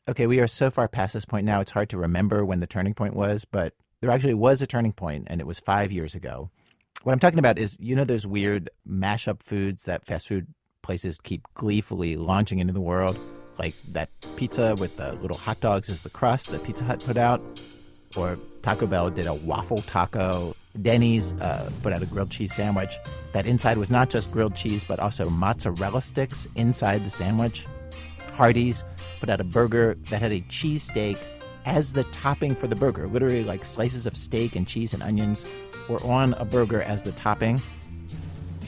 Okay, we are so far past this point now, it's hard to remember when the turning point was, but there actually was a turning point, and it was 5 years ago. What I'm talking about is, those weird mashup foods that fast food places keep gleefully launching into the world, like that pizza with the little hot dogs as the crust that Pizza Hut put out, or Taco Bell did a waffle taco. Denny's put out a grilled cheese sandwich that inside was not just grilled cheese, but also mozzarella sticks inside the sandwich. Hardee's put out a burger that had a cheesesteak as the topping for the burger. Literally, like slices of steak and cheese and onions were on a burger as the topping.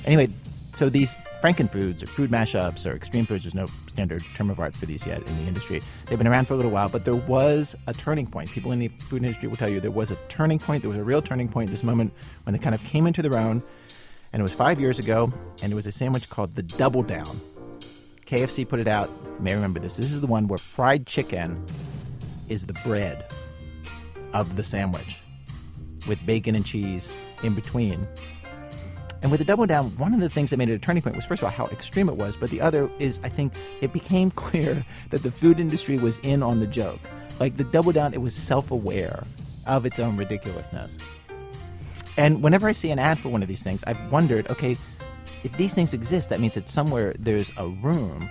Anyway, so these frankenfoods or food mashups or extreme foods, there's no standard term of art for these yet in the industry. They've been around for a little while, but there was a turning point. People in the food industry will tell you there was a turning point. There was a real turning point, this moment when they kind of came into their own. And it was 5 years ago, and it was a sandwich called the Double Down. KFC put it out. You may remember this. This is the one where fried chicken is the bread of the sandwich with bacon and cheese in between. And with the Double Down, one of the things that made it a turning point was, first of all, how extreme it was. But the other is, I think, it became clear that the food industry was in on the joke. Like the Double Down, it was self-aware of its own ridiculousness. And whenever I see an ad for one of these things, I've wondered, okay, if these things exist, that means that somewhere there's a room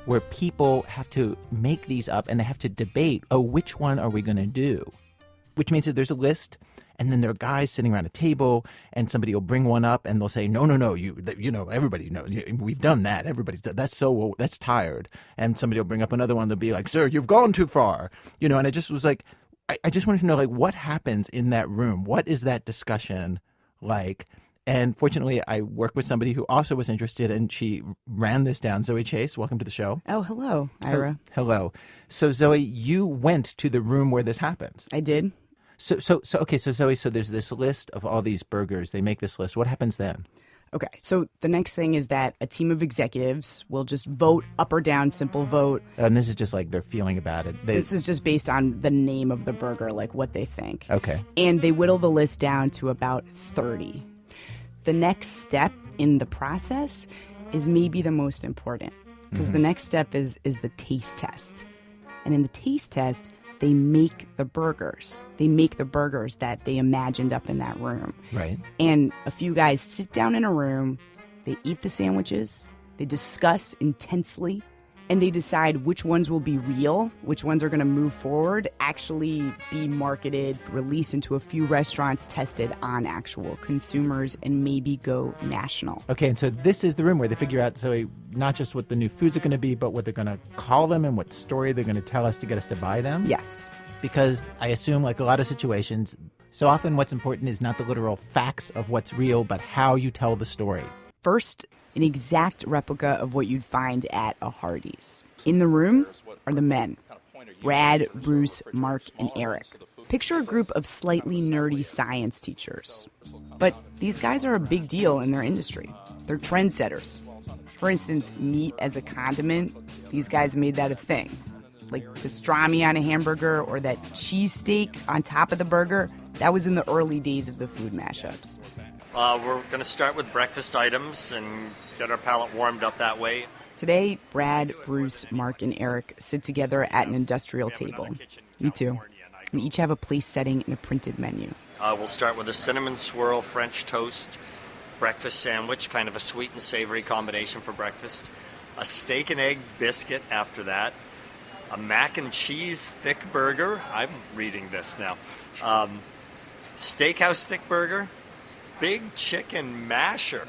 where people have to make these up and they have to debate, which one are we going to do? Which means that there's a list, and then there are guys sitting around a table, and somebody will bring one up, and they'll say, no, everybody knows. We've done that. Everybody's done that's tired. And somebody will bring up another one. They'll be like, sir, you've gone too far. And I just was like, I just wanted to know, like, what happens in that room? What is that discussion like? And fortunately, I work with somebody who also was interested, and she ran this down. Zoe Chase, welcome to the show. Oh, hello, Ira. Hello. So, Zoe, you went to the room where this happens. I did. So Zoe, so there's this list of all these burgers. They make this list. What happens then? Okay, so the next thing is that a team of executives will just vote up or down, simple vote. And this is just like their feeling about it. This is just based on the name of the burger, like what they think. Okay. And they whittle the list down to about 30. The next step in the process is maybe the most important, because the next step is the taste test. And in the taste test, they make the burgers. They make the burgers that they imagined up in that room. Right. And a few guys sit down in a room, they eat the sandwiches, they discuss intensely, and they decide which ones will be real, which ones are going to move forward, actually be marketed, released into a few restaurants, tested on actual consumers, and maybe go national. Okay, and so this is the room where they figure out, so not just what the new foods are going to be, but what they're going to call them and what story they're going to tell us to get us to buy them? Yes. Because I assume, like a lot of situations, so often what's important is not the literal facts of what's real, but how you tell the story. First, an exact replica of what you'd find at a Hardee's. In the room are the men, Brad, Bruce, Mark, and Eric. Picture a group of slightly nerdy science teachers. But these guys are a big deal in their industry. They're trendsetters. For instance, meat as a condiment, these guys made that a thing. Like pastrami on a hamburger or that cheesesteak on top of the burger, that was in the early days of the food mashups. We're going to start with breakfast items and get our palate warmed up that way. Today, Brad, Bruce, Mark, and Eric sit together at an industrial table. You two. We each have a place setting and a printed menu. We'll start with a cinnamon swirl French toast breakfast sandwich, kind of a sweet and savory combination for breakfast. A steak and egg biscuit after that. A mac and cheese thick burger. I'm reading this now. Steakhouse thick burger. Big chicken masher,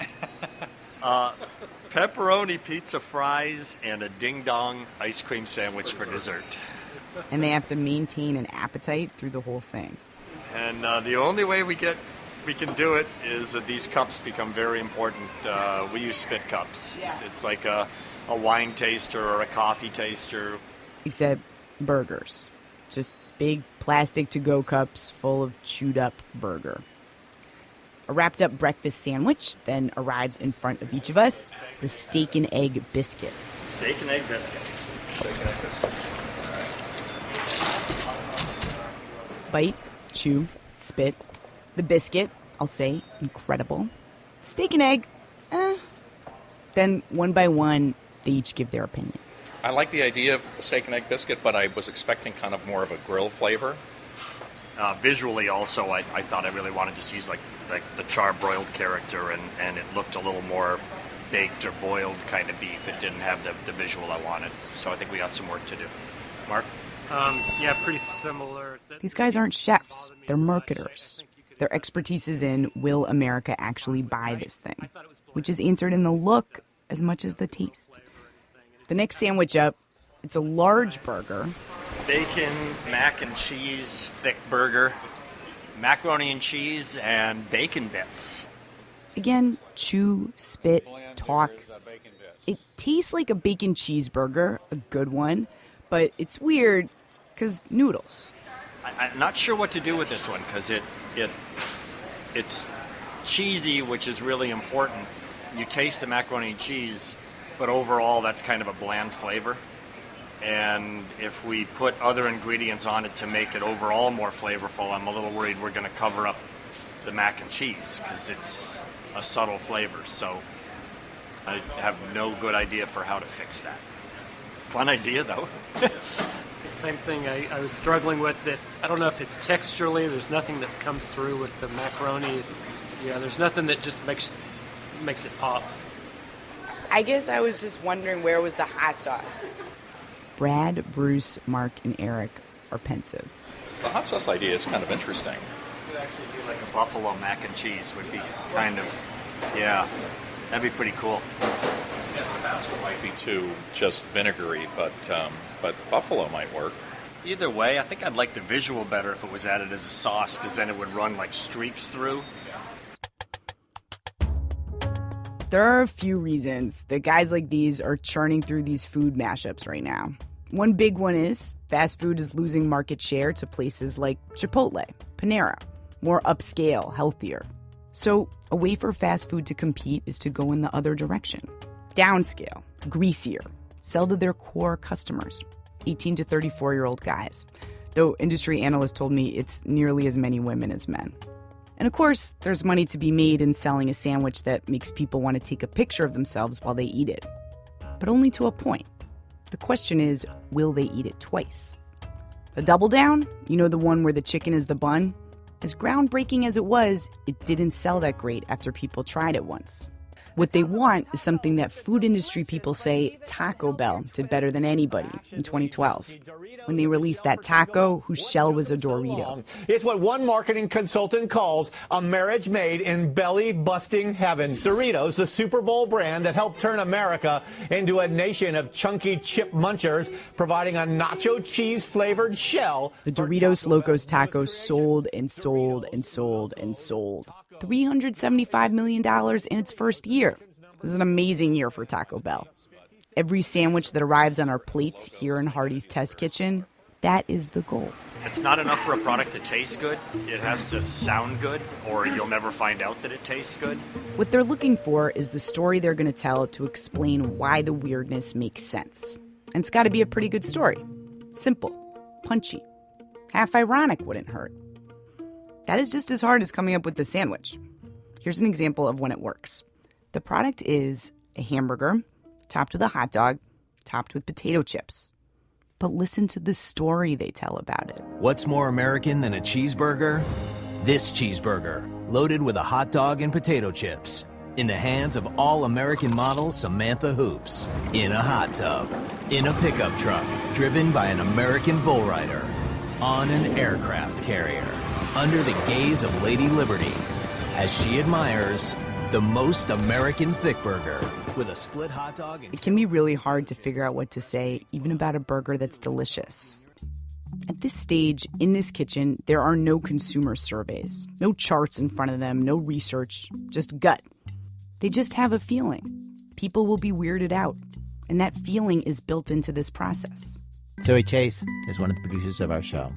pepperoni pizza fries, and a ding-dong ice cream sandwich for dessert. And they have to maintain an appetite through the whole thing. And the only way we can do it is that these cups become very important. We use spit cups. It's like a wine taster or a coffee taster. Except burgers. Just big plastic to-go cups full of chewed-up burger. A wrapped-up breakfast sandwich then arrives in front of each of us, the steak and egg biscuit. Steak and egg biscuit. Bite, chew, spit. The biscuit, I'll say, incredible. Steak and egg, Then, one by one, they each give their opinion. I like the idea of a steak and egg biscuit, but I was expecting kind of more of a grill flavor. Visually, also, I thought I really wanted to see like the char-broiled character, and it looked a little more baked or boiled kind of beef. It didn't have the visual I wanted. So I think we got some work to do. Mark? Yeah, pretty similar. These guys aren't chefs. They're marketers. Their expertise is in, will America actually buy this thing? Which is answered in the look as much as the taste. The next sandwich up, it's a large burger. Bacon, mac and cheese, thick burger, macaroni and cheese, and bacon bits. Again, chew, spit, talk. It tastes like a bacon cheeseburger, a good one, but it's weird because noodles. I'm not sure what to do with this one because it's cheesy, which is really important. You taste the macaroni and cheese, but overall that's kind of a bland flavor. And if we put other ingredients on it to make it overall more flavorful, I'm a little worried we're going to cover up the mac and cheese because it's a subtle flavor. So I have no good idea for how to fix that. Fun idea, though. Same thing I was struggling with. That I don't know if it's texturally. There's nothing that comes through with the macaroni. Yeah, there's nothing that just makes it pop. I guess I was just wondering where was the hot sauce. Brad, Bruce, Mark, and Eric are pensive. The hot sauce idea is kind of interesting. It would actually be like a buffalo mac and cheese would be kind of, yeah, that'd be pretty cool. Yeah, Tabasco might be too just vinegary, but buffalo might work. Either way, I think I'd like the visual better if it was added as a sauce because then it would run like streaks through. There are a few reasons that guys like these are churning through these food mashups right now. One big one is fast food is losing market share to places like Chipotle, Panera, more upscale, healthier. So a way for fast food to compete is to go in the other direction. Downscale, greasier, sell to their core customers, 18 to 34-year-old guys. Though industry analysts told me it's nearly as many women as men. And of course, there's money to be made in selling a sandwich that makes people want to take a picture of themselves while they eat it. But only to a point. The question is, will they eat it twice? The Double Down, you know, the one where the chicken is the bun? As groundbreaking as it was, it didn't sell that great after people tried it once. What they want is something that food industry people say Taco Bell did better than anybody in 2012, when they released that taco whose shell was a Dorito. It's what one marketing consultant calls a marriage made in belly-busting heaven. Doritos, the Super Bowl brand that helped turn America into a nation of chunky chip munchers, providing a nacho cheese-flavored shell. The Doritos Locos Taco sold and sold and sold and sold. $375 million in its first year. This is an amazing year for Taco Bell. Every sandwich that arrives on our plates here in Hardee's Test Kitchen, that is the goal. It's not enough for a product to taste good. It has to sound good, or you'll never find out that it tastes good. What they're looking for is the story they're going to tell to explain why the weirdness makes sense. And it's got to be a pretty good story. Simple, punchy, half ironic wouldn't hurt. That is just as hard as coming up with the sandwich. Here's an example of when it works. The product is a hamburger, topped with a hot dog, topped with potato chips. But listen to the story they tell about it. What's more American than a cheeseburger? This cheeseburger, loaded with a hot dog and potato chips. In the hands of all-American model Samantha Hoops. In a hot tub. In a pickup truck, driven by an American bull rider. On an aircraft carrier. Under the gaze of Lady Liberty, as she admires the most American thick burger with a split hot dog. It can be really hard to figure out what to say, even about a burger that's delicious. At this stage, in this kitchen, there are no consumer surveys, no charts in front of them, no research, just gut. They just have a feeling. People will be weirded out, and that feeling is built into this process. Zoe Chase is one of the producers of our show.